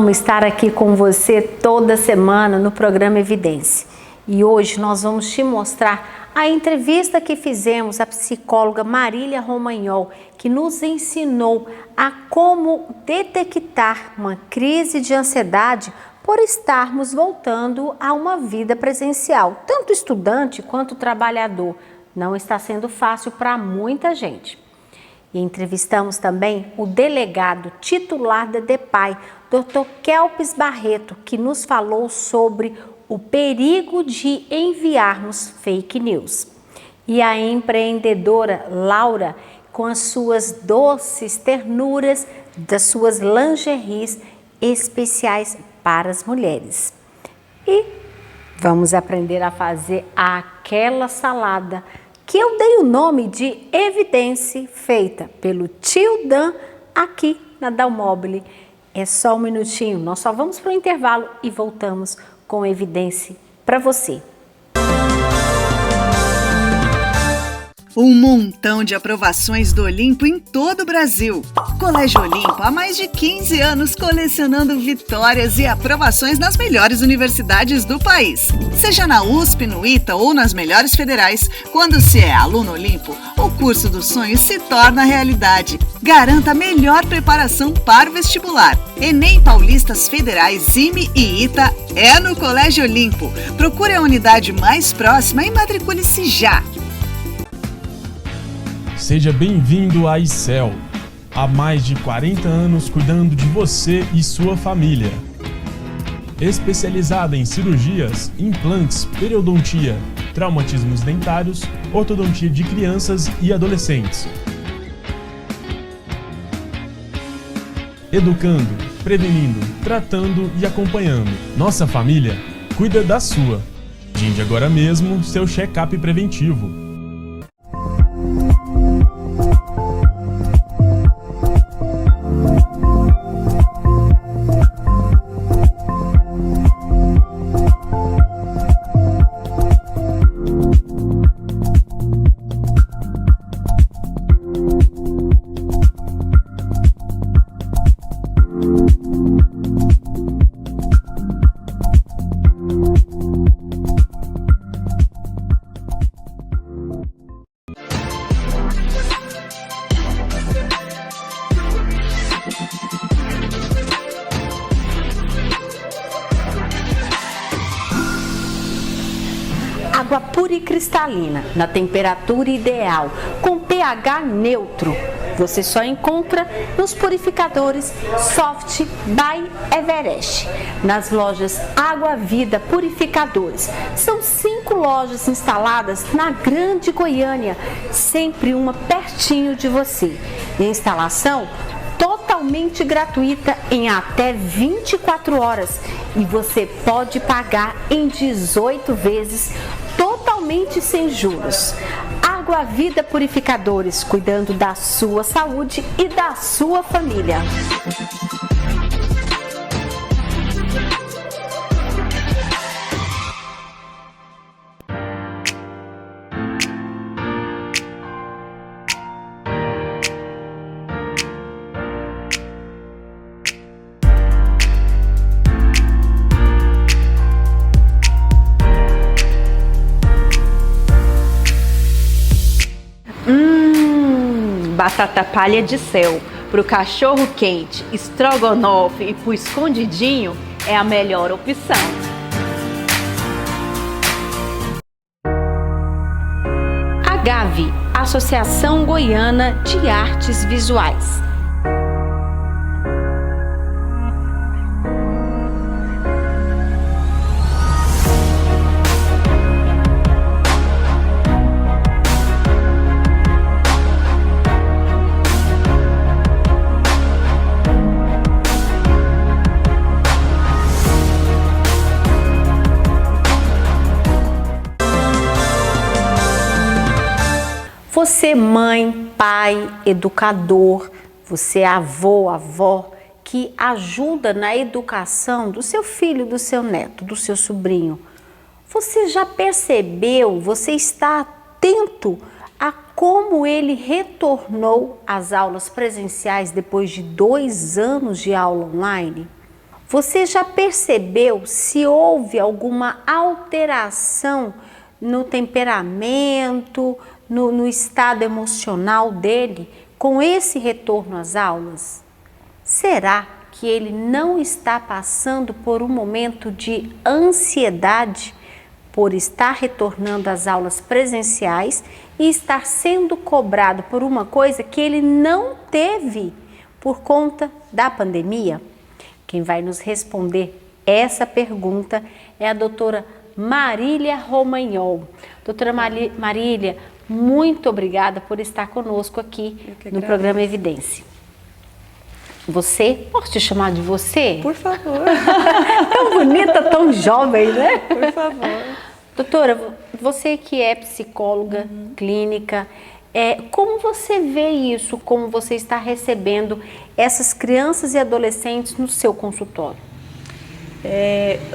amo estar aqui com você toda semana no programa Evidência. E hoje nós vamos te mostrar a entrevista que fizemos à psicóloga Marília Romagnol, que nos ensinou a como detectar uma crise de ansiedade por estarmos voltando a uma vida presencial. Tanto estudante quanto trabalhador. Não está sendo fácil para muita gente. E entrevistamos também o delegado titular da DEPAI, Dr. Kelps Barreto, que nos falou sobre o perigo de enviarmos fake news. E a empreendedora Laura, com as suas doces ternuras, das suas lingeries especiais para as mulheres. E vamos aprender a fazer aquela salada que eu dei o nome de Evidência, feita pelo tio Dan aqui na Dalmobile. É só um minutinho, nós só vamos para o intervalo e voltamos com Evidência para você. Um montão de aprovações do Olimpo em todo o Brasil. Colégio Olimpo há mais de 15 anos colecionando vitórias e aprovações nas melhores universidades do país. Seja na USP, no ITA ou nas melhores federais, quando se é aluno Olimpo, o curso dos sonhos se torna realidade. Garanta a melhor preparação para o vestibular. Enem Paulistas Federais, IME e ITA é no Colégio Olimpo. Procure a unidade mais próxima e matricule-se já. Seja bem-vindo à ICEL. Há mais de 40 anos cuidando de você e sua família. Especializada em cirurgias, implantes, periodontia, traumatismos dentários, ortodontia de crianças e adolescentes. Educando, prevenindo, tratando e acompanhando. Nossa família cuida da sua. Agende agora mesmo seu check-up preventivo. Água pura e cristalina, na temperatura ideal, com pH neutro. Você só encontra nos purificadores Soft by Everest, nas lojas Água Vida Purificadores. São 5 lojas instaladas na Grande Goiânia, sempre uma pertinho de você. E a instalação totalmente gratuita em até 24 horas e você pode pagar em 18 vezes totalmente sem juros. Água Vida Purificadores, cuidando da sua saúde e da sua família. Batata palha de céu, pro cachorro quente, estrogonofe e pro escondidinho é a melhor opção. A GAVI, Associação Goiana de Artes Visuais. Você, mãe, pai, educador, você, avô, avó, que ajuda na educação do seu filho, do seu neto, do seu sobrinho. Você já percebeu, você está atento a como ele retornou às aulas presenciais depois de 2 anos de aula online? Você já percebeu se houve alguma alteração no temperamento, no estado emocional dele com esse retorno às aulas? Será que ele não está passando por um momento de ansiedade por estar retornando às aulas presenciais e estar sendo cobrado por uma coisa que ele não teve por conta da pandemia? Quem vai nos responder essa pergunta é a doutora Marília Romagnol. Doutora Marília, muito obrigada por estar conosco aqui no programa Evidência. Você, posso te chamar de você? Por favor. Tão bonita, tão jovem, né? Por favor. Doutora, você que é psicóloga clínica, como você vê isso, como você está recebendo essas crianças e adolescentes no seu consultório?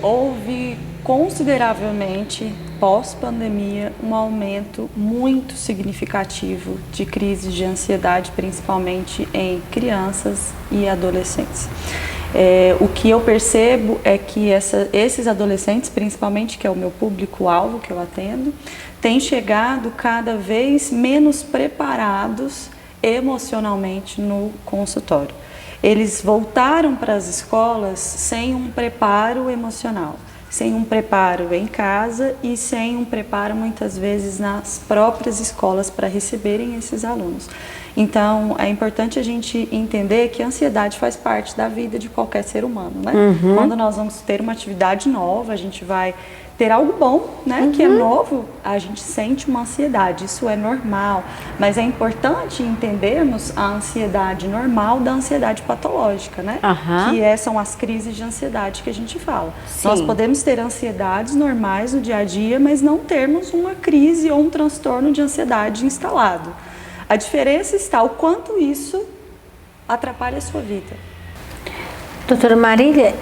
Houve consideravelmente, pós-pandemia, um aumento muito significativo de crises de ansiedade, principalmente em crianças e adolescentes. O que eu percebo é que esses adolescentes, principalmente, que é o meu público-alvo que eu atendo, têm chegado cada vez menos preparados emocionalmente no consultório. Eles voltaram para as escolas sem um preparo emocional, sem um preparo em casa e sem um preparo muitas vezes nas próprias escolas para receberem esses alunos. Então, é importante a gente entender que a ansiedade faz parte da vida de qualquer ser humano, né? Quando nós vamos ter uma atividade nova, a gente vai ter algo bom, né? Que é novo, a gente sente uma ansiedade, isso é normal. Mas é importante entendermos a ansiedade normal da ansiedade patológica, né? Que são as crises de ansiedade que a gente fala. Sim. Nós podemos ter ansiedades normais no dia a dia, mas não termos uma crise ou um transtorno de ansiedade instalado. A diferença está o quanto isso atrapalha a sua vida. Doutora Marília,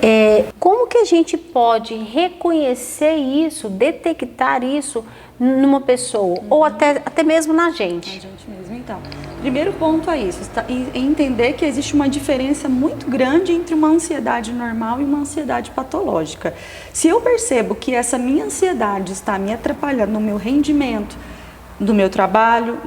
como que a gente pode reconhecer isso, detectar isso numa pessoa, ou até mesmo na gente? Na gente mesmo, então. Primeiro ponto é isso, entender que existe uma diferença muito grande entre uma ansiedade normal e uma ansiedade patológica. Se eu percebo que essa minha ansiedade está me atrapalhando no meu rendimento, do meu trabalho,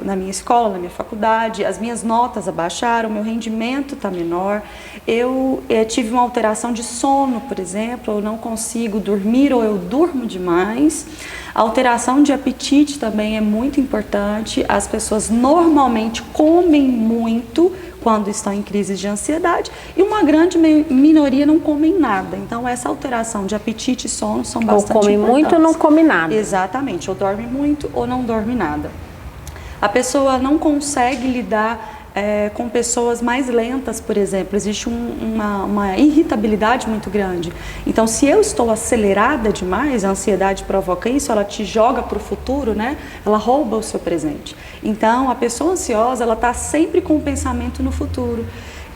na minha escola, na minha faculdade, as minhas notas abaixaram, o meu rendimento está menor, eu tive uma alteração de sono, por exemplo, eu não consigo dormir ou eu durmo demais. A alteração de apetite também é muito importante. As pessoas normalmente comem muito quando estão em crises de ansiedade e uma grande minoria não comem nada. Então, essa alteração de apetite e sono são bastante importantes. Ou come muito ou não come nada. Exatamente, ou dorme muito ou não dorme nada. A pessoa não consegue lidar com pessoas mais lentas, por exemplo. Existe uma irritabilidade muito grande. Então, se eu estou acelerada demais, a ansiedade provoca isso, ela te joga para o futuro, né? Ela rouba o seu presente. Então, a pessoa ansiosa, ela está sempre com o pensamento no futuro,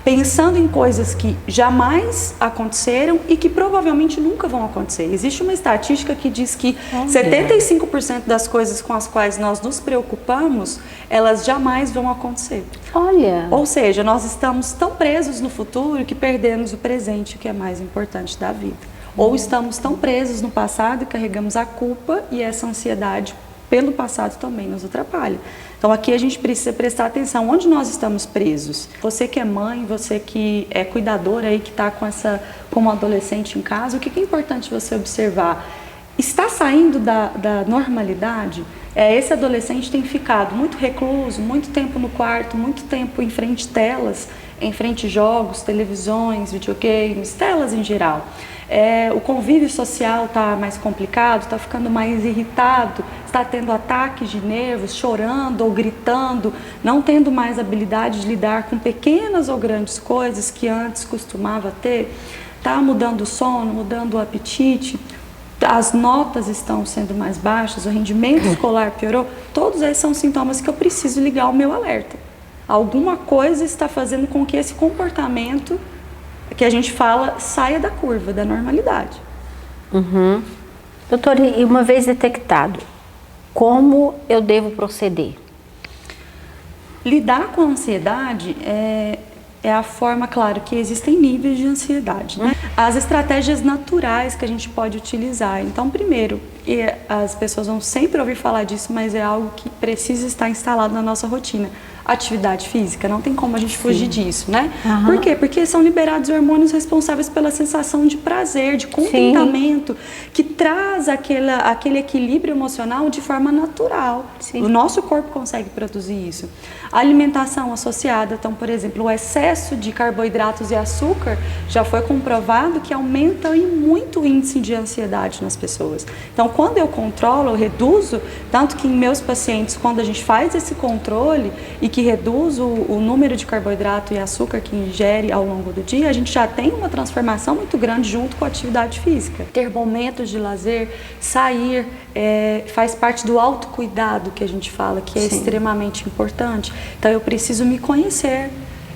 pensando em coisas que jamais aconteceram e que provavelmente nunca vão acontecer. Existe uma estatística que diz que 75% das coisas com as quais nós nos preocupamos, elas jamais vão acontecer. Olha! Ou seja, nós estamos tão presos no futuro que perdemos o presente, que é mais importante da vida. Ou estamos tão presos no passado e carregamos a culpa e essa ansiedade pelo passado também nos atrapalha. Então aqui a gente precisa prestar atenção onde nós estamos presos. Você que é mãe, você que é cuidadora aí, que está com um adolescente em casa, o que é importante você observar? Está saindo da normalidade? Esse adolescente tem ficado muito recluso, muito tempo no quarto, muito tempo em frente a telas, em frente a jogos, televisões, videogames, telas em geral. O convívio social está mais complicado, está ficando mais irritado, está tendo ataques de nervos, chorando ou gritando, não tendo mais habilidade de lidar com pequenas ou grandes coisas que antes costumava ter, está mudando o sono, mudando o apetite, as notas estão sendo mais baixas, o rendimento escolar piorou. Todos esses são sintomas que eu preciso ligar o meu alerta. Alguma coisa está fazendo com que esse comportamento que a gente fala saia da curva, da normalidade. Doutora, e uma vez detectado, como eu devo proceder? Lidar com a ansiedade é a forma, claro, que existem níveis de ansiedade, né? As estratégias naturais que a gente pode utilizar. Então, primeiro, e as pessoas vão sempre ouvir falar disso, mas é algo que precisa estar instalado na nossa rotina. Atividade física, não tem como a gente fugir disso, né? Por quê? Porque são liberados hormônios responsáveis pela sensação de prazer, de contentamento, que traz aquele equilíbrio emocional de forma natural. O nosso corpo consegue produzir isso. A alimentação associada, então, por exemplo, o excesso de carboidratos e açúcar já foi comprovado que aumenta muito o índice de ansiedade nas pessoas. Então, quando eu controlo, eu reduzo, tanto que em meus pacientes, quando a gente faz esse controle e que reduz o número de carboidrato e açúcar que ingere ao longo do dia, a gente já tem uma transformação muito grande junto com a atividade física. Ter momentos de lazer, sair, faz parte do autocuidado que a gente fala, que é extremamente importante. Então eu preciso me conhecer.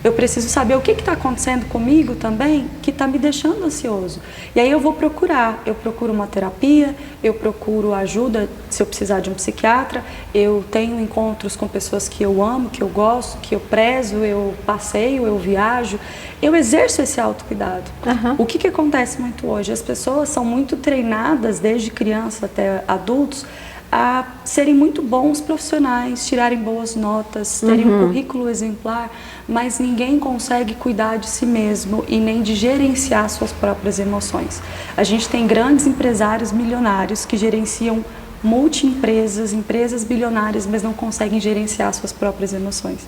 Eu preciso saber o que está acontecendo comigo também, que está me deixando ansioso. E aí eu procuro uma terapia, eu procuro ajuda se eu precisar de um psiquiatra, eu tenho encontros com pessoas que eu amo, que eu gosto, que eu prezo, eu passeio, eu viajo, eu exerço esse autocuidado. O que acontece muito hoje? As pessoas são muito treinadas, desde criança até adultos, a serem muito bons profissionais, tirarem boas notas, terem um currículo exemplar, mas ninguém consegue cuidar de si mesmo e nem de gerenciar suas próprias emoções. A gente tem grandes empresários milionários que gerenciam multi-empresas, empresas bilionárias, mas não conseguem gerenciar suas próprias emoções,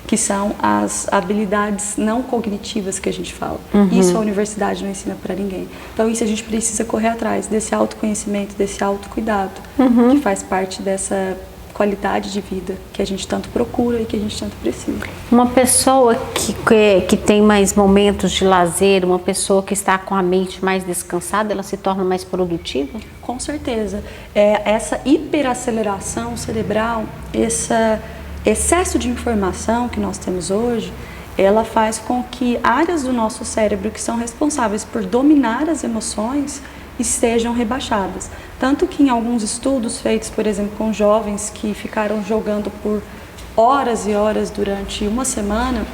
que são as habilidades não cognitivas que a gente fala. Isso a universidade não ensina para ninguém. Então isso a gente precisa correr atrás desse autoconhecimento, desse autocuidado, que faz parte dessa qualidade de vida que a gente tanto procura e que a gente tanto precisa. Uma pessoa que tem mais momentos de lazer, uma pessoa que está com a mente mais descansada, ela se torna mais produtiva? Com certeza. Essa hiperaceleração cerebral, esse excesso de informação que nós temos hoje, ela faz com que áreas do nosso cérebro que são responsáveis por dominar as emoções estejam rebaixadas. Tanto que em alguns estudos feitos, por exemplo, com jovens que ficaram jogando por horas e horas durante uma semana,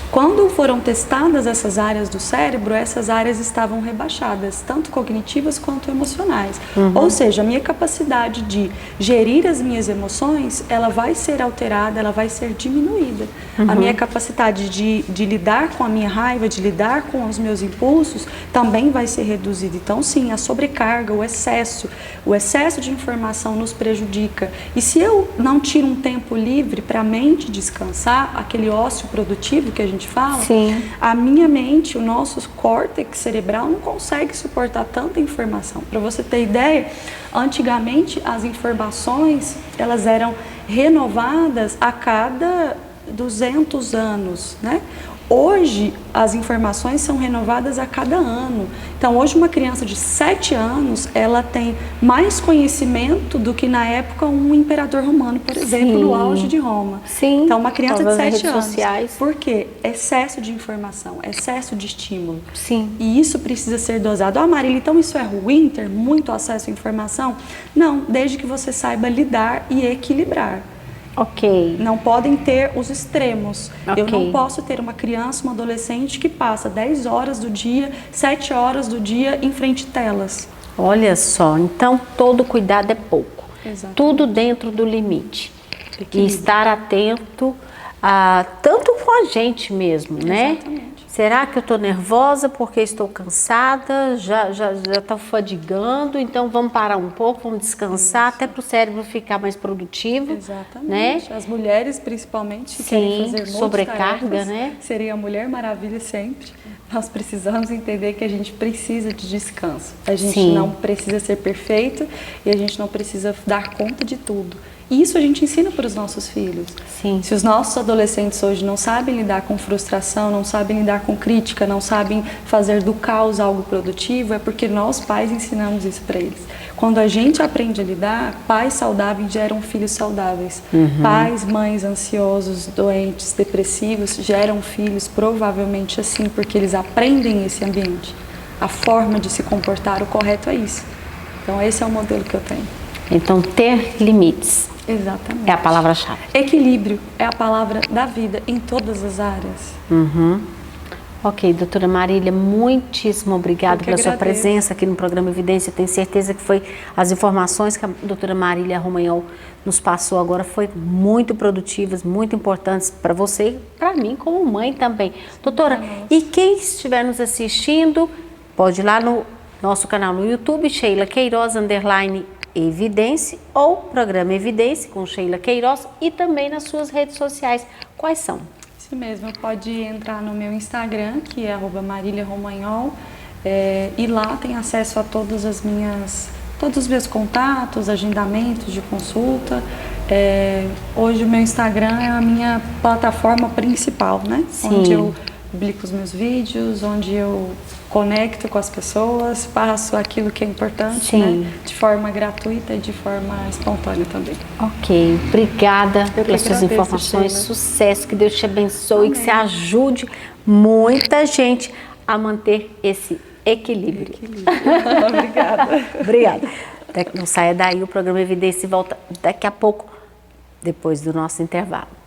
quando foram testadas essas áreas do cérebro, essas áreas estavam rebaixadas, tanto cognitivas quanto emocionais. Ou seja, a minha capacidade de gerir as minhas emoções, ela vai ser alterada, ela vai ser diminuída. A minha capacidade de lidar com a minha raiva, de lidar com os meus impulsos, também vai ser reduzida. Então, sim, a sobrecarga, o excesso de informação nos prejudica. E se eu não tiro um tempo livre para a mente descansar, aquele ócio produtivo que a gente fala, a minha mente, o nosso córtex cerebral não consegue suportar tanta informação. Para você ter ideia, antigamente as informações elas eram renovadas a cada 200 anos, né? Hoje, as informações são renovadas a cada ano. Então, hoje uma criança de 7 anos, ela tem mais conhecimento do que na época um imperador romano, por exemplo, no auge de Roma. Então, uma criança de 7 anos. Sociais. Por quê? Excesso de informação, excesso de estímulo. E isso precisa ser dosado. Marília, então isso é ruim, ter muito acesso à informação? Não, desde que você saiba lidar e equilibrar. Não podem ter os extremos. Eu não posso ter uma criança, uma adolescente que passa 10 horas do dia, 7 horas do dia em frente a telas. Olha só, então todo cuidado é pouco. Tudo dentro do limite. E estar atento tanto com a gente mesmo, né? Será que eu estou nervosa porque estou cansada, já estou fadigando, então vamos parar um pouco, vamos descansar, até para o cérebro ficar mais produtivo. Né? As mulheres, principalmente, que querem fazer sobrecarga, tarefas, né? Seria a Mulher Maravilha sempre. Nós precisamos entender que a gente precisa de descanso. A gente não precisa ser perfeito e a gente não precisa dar conta de tudo. E isso a gente ensina para os nossos filhos. Se os nossos adolescentes hoje não sabem lidar com frustração, não sabem lidar com crítica, não sabem fazer do caos algo produtivo, é porque nós pais ensinamos isso para eles. Quando a gente aprende a lidar, pais saudáveis geram filhos saudáveis. Pais, mães ansiosos, doentes, depressivos, geram filhos provavelmente assim, porque eles aprendem esse ambiente. A forma de se comportar, o correto é isso. Então esse é o modelo que eu tenho. Então ter limites. Exatamente. É a palavra-chave. Equilíbrio é a palavra da vida em todas as áreas. Ok, doutora Marília, muitíssimo obrigada pela sua presença aqui no programa Evidência. Eu tenho certeza que as informações que a doutora Marília Romagnol nos passou agora foi muito produtivas, muito importantes para você e para mim como mãe também. Doutora, e quem estiver nos assistindo, pode ir lá no nosso canal no YouTube, Sheila Queiroz, _Evidência, ou Programa Evidência com Sheila Queiroz, e também nas suas redes sociais. Quais são? Isso mesmo, pode entrar no meu Instagram, que é @mariliaromagnol, e lá tem acesso a todos os meus contatos, agendamentos de consulta. Hoje o meu Instagram é a minha plataforma principal, né? Sim. Onde eu publico os meus vídeos, onde eu conecto com as pessoas, passo aquilo que é importante, né? De forma gratuita e de forma espontânea também. Ok, obrigada pelas suas agradeço, informações, Sheila. sucesso, que Deus te abençoe, Amém. que você ajude muita gente a manter esse equilíbrio. Obrigada. Obrigada. Não saia daí, o programa Evidência volta daqui a pouco, depois do nosso intervalo.